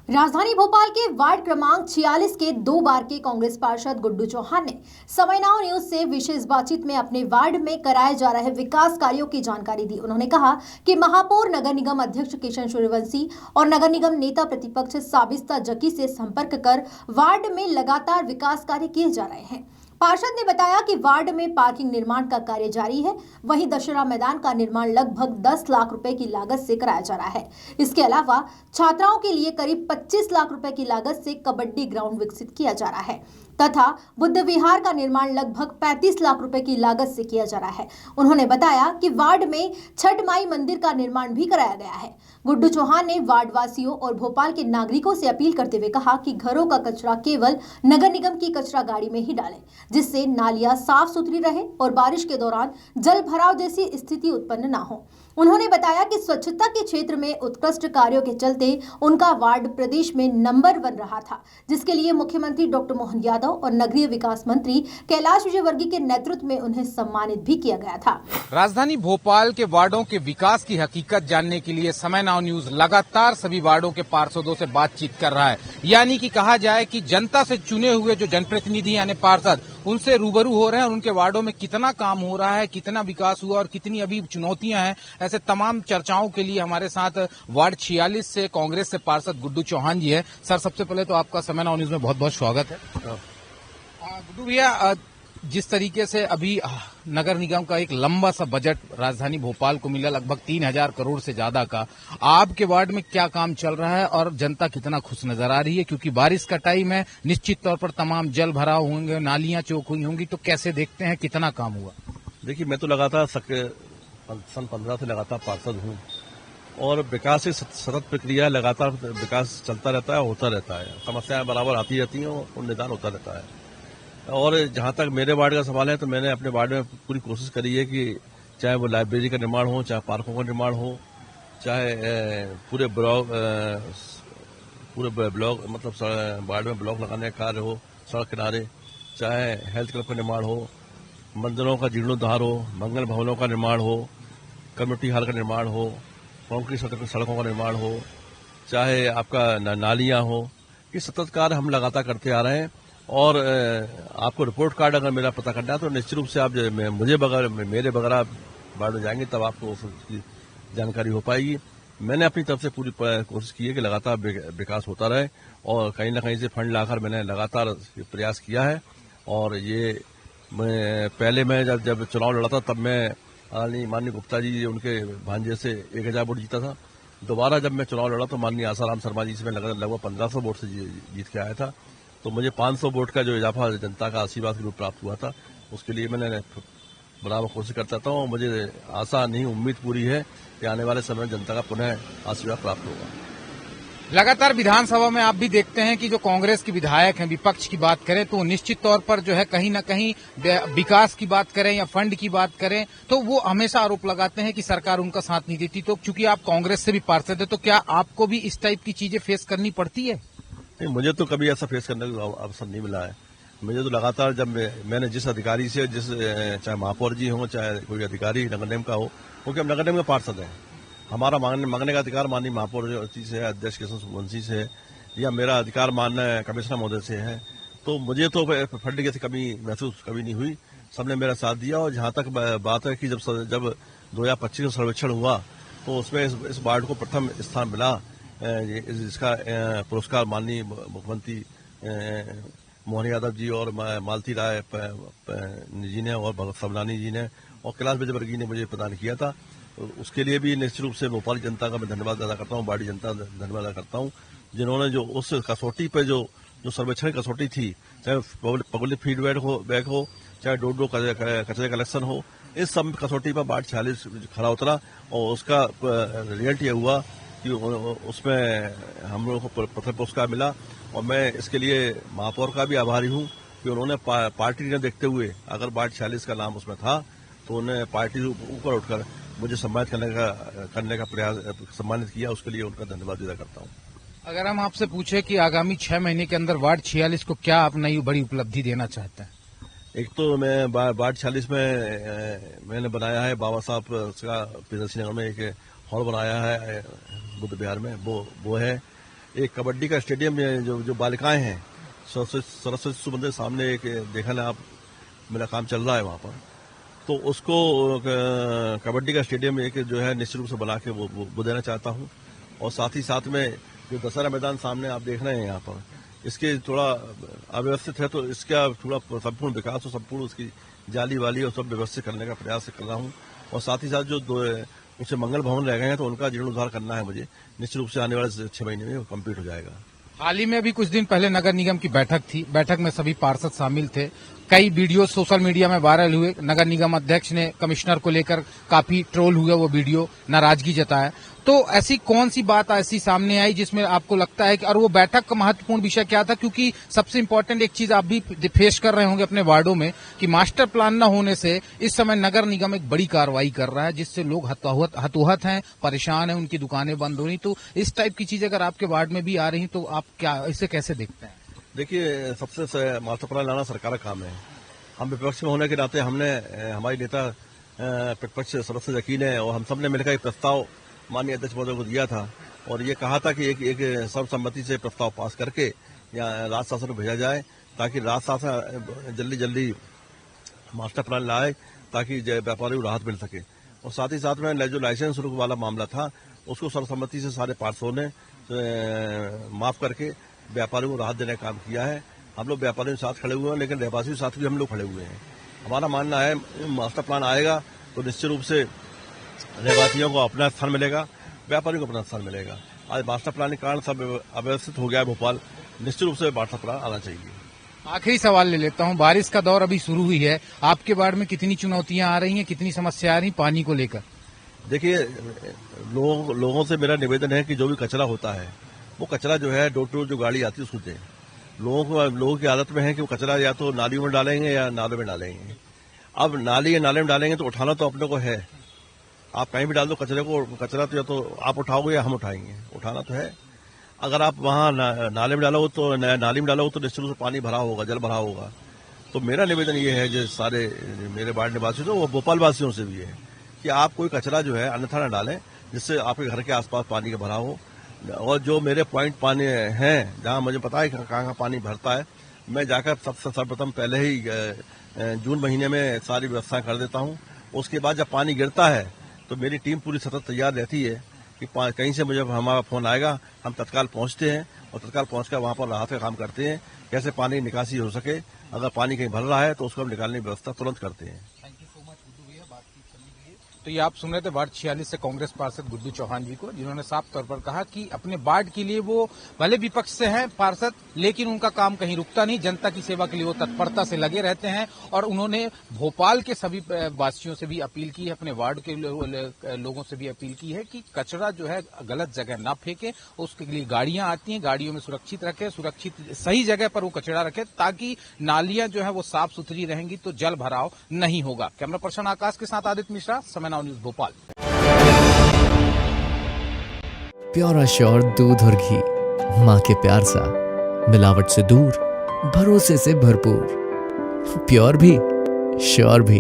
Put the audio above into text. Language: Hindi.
राजधानी भोपाल के वार्ड क्रमांक 46 के 2 बार के कांग्रेस पार्षद गुड्डू चौहान ने समय नाउ न्यूज से विशेष बातचीत में अपने वार्ड में कराए जा रहे विकास कार्यों की जानकारी दी। उन्होंने कहा कि महापौर नगर निगम अध्यक्ष किशन सूर्यवंशी और नगर निगम नेता प्रतिपक्ष साबिस्ता जकी से संपर्क कर वार्ड में लगातार विकास कार्य किए जा रहे हैं। पार्षद ने बताया कि वार्ड में पार्किंग निर्माण का कार्य जारी है। वहीं दशहरा मैदान का निर्माण लगभग 10 लाख रुपए की लागत से कराया जा रहा है। इसके अलावा छात्राओं के लिए करीब 25 लाख रुपए की लागत से कबड्डी ग्राउंड विकसित किया जा रहा है तथा बुद्ध विहार का निर्माण लगभग 35 लाख रुपए की लागत से किया जा रहा है। उन्होंने बताया कि वार्ड में छठ माई मंदिर का निर्माण भी कराया गया है। गुड्डू चौहान ने वार्ड वासियों और भोपाल के नागरिकों से अपील करते हुए कहा कि घरों का कचरा केवल नगर निगम की कचरा गाड़ी में ही डालें, जिससे नालियां साफ सुथरी रहे और बारिश के दौरान जल भराव जैसी स्थिति उत्पन्न न हो। उन्होंने बताया कि स्वच्छता के क्षेत्र में उत्कृष्ट कार्यों के चलते उनका वार्ड प्रदेश में नंबर 1 रहा था, जिसके लिए मुख्यमंत्री डॉक्टर मोहन यादव और नगरीय विकास मंत्री कैलाश विजयवर्गीय के नेतृत्व में उन्हें सम्मानित भी किया गया था। राजधानी भोपाल के वार्डों के विकास की हकीकत जानने के लिए समय नाउ न्यूज लगातार सभी वार्डों के पार्षदों से बातचीत कर रहा है। यानी कि कहा जाए कि जनता से चुने हुए जो जनप्रतिनिधि यानी पार्षद उनसे रूबरू हो रहे हैं और उनके वार्डों में कितना काम हो रहा है, कितना विकास हुआ और कितनी अभी चुनौतियां हैं, ऐसे तमाम चर्चाओं के लिए हमारे साथ वार्ड 46 से कांग्रेस से पार्षद गुड्डू चौहान जी है। सर, सबसे पहले तो आपका समय नाउ न्यूज में बहुत बहुत स्वागत है। गुड्डू भैया, जिस तरीके से अभी नगर निगम का एक लंबा सा बजट राजधानी भोपाल को मिला, लगभग 3000 करोड़ से ज्यादा का, आपके वार्ड में क्या काम चल रहा है और जनता कितना खुश नजर आ रही है? क्योंकि बारिश का टाइम है, निश्चित तौर पर तमाम जल भराव होंगे, नालियां चौक हुई होंगी, तो कैसे देखते हैं कितना काम हुआ? देखिए, मैं तो लगातार सन 15 से लगातार पार्षद हूँ और विकास की सतत प्रक्रिया, लगातार विकास चलता रहता है, होता रहता है। समस्याएं बराबर आती रहती हैं और निदान होता रहता है। और जहां तक मेरे वार्ड का सवाल है तो मैंने अपने वार्ड में पूरी कोशिश करी है कि चाहे वो लाइब्रेरी का निर्माण हो, चाहे पार्कों का निर्माण हो, चाहे पूरे ब्लॉक मतलब वार्ड में ब्लॉक लगाने का कार्य हो, सड़क किनारे, चाहे हेल्थ क्लब का निर्माण हो, मंदिरों का जीर्णोद्धार हो, मंगल भवनों का निर्माण हो, कम्युनिटी हॉल का निर्माण हो, कंक्रीट सड़कों का निर्माण हो, चाहे आपका नालियां हो, ये सतत कार्य हम लगातार करते आ रहे हैं। और आपको रिपोर्ट कार्ड अगर मेरा पता करना है तो निश्चित रूप से आप मेरे बगैर वार्ड में जाएंगे तब आपको उसकी जानकारी हो पाएगी। मैंने अपनी तरफ से पूरी कोशिश की है कि लगातार विकास होता रहे और कहीं ना कहीं से फंड लाकर मैंने लगातार प्रयास किया है। और ये पहले मैं जब चुनाव लड़ा था तब मैं माननीय गुप्ता जी उनके भांजे से 1000 वोट जीता था। दोबारा जब मैं चुनाव लड़ा तो माननीय आसाराम शर्मा जी से मैं लगभग 1500 वोट से जीत के आया था। तो मुझे 500 वोट का जो इजाफा जनता का आशीर्वाद के रूप प्राप्त हुआ था, उसके लिए मैंने बराबर कोशिश करता था और मुझे आशा नहीं, उम्मीद पूरी है कि आने वाले समय में जनता का पुनः आशीर्वाद प्राप्त होगा। लगातार विधानसभा में आप भी देखते हैं कि जो कांग्रेस के विधायक हैं, विपक्ष की बात करें तो निश्चित तौर पर जो है कहीं न कहीं विकास की बात करें या फंड की बात करें तो वो हमेशा आरोप लगाते हैं कि सरकार उनका साथ नहीं देती। तो चूंकि आप कांग्रेस से भी पार्षद है तो क्या आपको भी इस टाइप की चीजें फेस करनी पड़ती है? नहीं, मुझे तो कभी ऐसा फेस करने का अवसर नहीं मिला है। मुझे तो लगातार जब मैंने जिस अधिकारी से चाहे महापौर जी हो, चाहे कोई अधिकारी नगर निगम का हो, क्योंकि हम नगर निगम के पार्षद हैं, हमारा मांगने का अधिकार माननीय महापौर जी से है, अध्यक्ष किशन सूर्यवंशी से है, या मेरा अधिकार माननीय कमिश्नर महोदय से है। तो मुझे तो फंड की कमी महसूस कभी नहीं हुई, सबने मेरा साथ दिया। और जहां तक बात है कि जब 2025 का सर्वेक्षण हुआ तो उसमें इस वार्ड को प्रथम स्थान मिला, जिसका पुरस्कार माननीय मुख्यमंत्री मोहन यादव जी और मालती राय जी ने और भगत सबलानी जी ने और कैलाश विजयवर्गीय ने मुझे प्रदान किया था। उसके लिए भी निश्चित रूप से भोपाल जनता का मैं धन्यवाद अदा करता हूँ, वार्ड जनता का धन्यवाद अदा करता हूँ, जिन्होंने जो उस कसौटी पे जो सर्वेक्षण कसौटी थी, चाहे पब्लिक फीडबैक हो, चाहे डोर कचरे कलेक्शन हो, इस सब कसौटी पर वार्ड 46 खड़ा उतरा और उसका रिजल्ट ये हुआ कि उसमें हम लोगों को प्रथम पुरस्कार मिला। और मैं इसके लिए महापौर का भी आभारी हूँ कि उन्होंने पार्टी ने देखते हुए, अगर वार्ड 46 का नाम उसमें था तो उन्हें पार्टी ऊपर उठकर मुझे सम्मानित करने का प्रयास सम्मानित किया। उसके लिए उनका धन्यवाद अदा करता हूँ। अगर हम आपसे पूछे कि आगामी 6 महीने के अंदर वार्ड 46 को क्या आप नई बड़ी उपलब्धि देना चाहते हैं? एक तो मैं वार्ड 46 में मैंने बनाया है बाबा साहब का प्रियदर्शी नगर में एक हॉल बनाया है बुद्ध विहार में, वो है। एक कबड्डी का स्टेडियम में जो बालिकाएं हैं, सरस्वती शिशु मंदिर सामने एक देखा ना आप, मेरा काम चल रहा है वहाँ पर, तो उसको कबड्डी का स्टेडियम एक जो है निश्चित रूप से बना के वो देना चाहता हूँ। और साथ ही साथ में जो दशहरा मैदान सामने आप देख रहे हैं यहाँ पर, इसके थोड़ा अव्यवस्थित है, तो इसका थोड़ा संपूर्ण विकास और संपूर्ण उसकी जाली वाली और सब व्यवस्थित करने का प्रयास कर रहा हूँ। और साथ ही साथ जो उसे मंगल भवन रह गए हैं, तो उनका जीर्णोद्धार करना है मुझे। निश्चित रूप से आने वाले 6 महीने में वो कंप्लीट हो जाएगा। हाल ही में भी कुछ दिन पहले नगर निगम की बैठक थी, बैठक में सभी पार्षद शामिल थे। कई वीडियो सोशल मीडिया में वायरल हुए, नगर निगम अध्यक्ष ने कमिश्नर को लेकर काफी ट्रोल हुआ, वो वीडियो नाराजगी जताया। तो ऐसी कौन सी बात ऐसी सामने आई जिसमें आपको लगता है कि, और वो बैठक का महत्वपूर्ण विषय क्या था? क्योंकि सबसे इम्पोर्टेंट एक चीज आप भी फेस कर रहे होंगे अपने वार्डों में कि मास्टर प्लान न होने से इस समय नगर निगम एक बड़ी कार्रवाई कर रहा है, जिससे लोग हतोहत हैं, परेशान हैं, उनकी दुकानें बंद हो रही। तो इस टाइप की चीजें अगर आपके वार्ड में भी आ रही तो आप क्या इसे कैसे देखते हैं? देखिए, सबसे मास्टर प्लान लाना सरकार का काम है। हम विपक्ष में होने के नाते हमने, हमारी नेता प्रतिपक्ष सदस्य यकीन है, और हम सब ने मिलकर एक प्रस्ताव माननीय अध्यक्ष महोदय को दिया था, और ये कहा था कि एक सर्वसम्मति से प्रस्ताव पास करके या राज्य शासन को भेजा जाए, ताकि राज्य शासन जल्दी मास्टर प्लान लाए, ताकि व्यापारियों को राहत मिल सके। और साथ ही साथ में जो लाइसेंस शुल्क वाला मामला था, उसको सर्वसम्मति से सारे पार्षदों ने माफ करके व्यापारियों को राहत देने का काम किया है। हम लोग व्यापारियों के साथ खड़े हुए हैं, लेकिन रहवासियों के साथ भी हम लोग खड़े हुए हैं। हमारा मानना है मास्टर प्लान आएगा तो निश्चित रूप से रहवासियों को अपना स्थान मिलेगा, व्यापारियों को अपना स्थान मिलेगा। आज मास्टर प्लान के कारण सब अव्यवस्थित हो गया है भोपाल, निश्चित रूप से मास्टर प्लान आना चाहिए। आखिरी सवाल ले लेता हूं, बारिश का दौर अभी शुरू हुई है, आपके वार्ड में कितनी चुनौतियां आ रही हैं, कितनी समस्या आ रही पानी को लेकर? देखिए, लोगों से मेरा निवेदन है कि जो भी कचरा होता है, वो कचरा जो है डोर टू डोर जो गाड़ी आती है उसको दें। लोगों की आदत में है कि वो कचरा या तो नालियों में डालेंगे या नालों में डालेंगे। अब नाली या नाले में डालेंगे तो उठाना तो अपने को है, आप कहीं भी डाल दो कचरे को, कचरा तो या तो आप उठाओगे या हम उठाएंगे, उठाना तो है। अगर आप वहाँ नाले में डालोगे तो नाली में डालोगे तो निश्चित रूप से पानी भरा होगा, जल भरा होगा। तो मेरा निवेदन ये है, जो सारे मेरे वार्ड निवासी तो वो भोपाल वासियों से भी है कि आप कोई कचरा जो है अन्यथा न डालें, जिससे आपके घर के आसपास पानी का भरा हो। और जो मेरे पॉइंट पानी हैं, जहाँ मुझे पता है कहाँ पानी भरता है, मैं जाकर सबसे सर्वप्रथम पहले ही जून महीने में सारी व्यवस्था कर देता हूँ। उसके बाद जब पानी गिरता है तो मेरी टीम पूरी सतत तैयार रहती है कि कहीं से मुझे हमारा फोन आएगा, हम तत्काल पहुंचते हैं और तत्काल पहुंचकर वहां पर राहत का काम करते हैं, कैसे पानी की निकासी हो सके। अगर पानी कहीं भर रहा है तो उसको हम निकालने की व्यवस्था तुरंत करते हैं। तो ये आप सुन रहे थे वार्ड 46 से कांग्रेस पार्षद गुड्डू चौहान जी को, जिन्होंने साफ तौर पर कहा कि अपने वार्ड के लिए वो भले विपक्ष से हैं पार्षद, लेकिन उनका काम कहीं रुकता नहीं, जनता की सेवा के लिए वो तत्परता से लगे रहते हैं। और उन्होंने भोपाल के सभी वासियों से भी अपील की है, अपने वार्ड के लोगों से भी अपील की है कि कचरा जो है गलत जगह ना फेंके, उसके लिए गाड़ियां आती हैं, गाड़ियों में सुरक्षित रखे, सुरक्षित सही जगह पर वो कचरा रखे, ताकि नालियां जो है वो साफ सुथरी रहेंगी तो जल भराव नहीं होगा। कैमरा पर्सन आकाश के साथ आदित्य मिश्रा, समय now news Bhopal. Pure sure दूध और घी, माँ के प्यार सा, मिलावट से दूर, भरोसे से भरपूर, प्योर भी श्योर भी।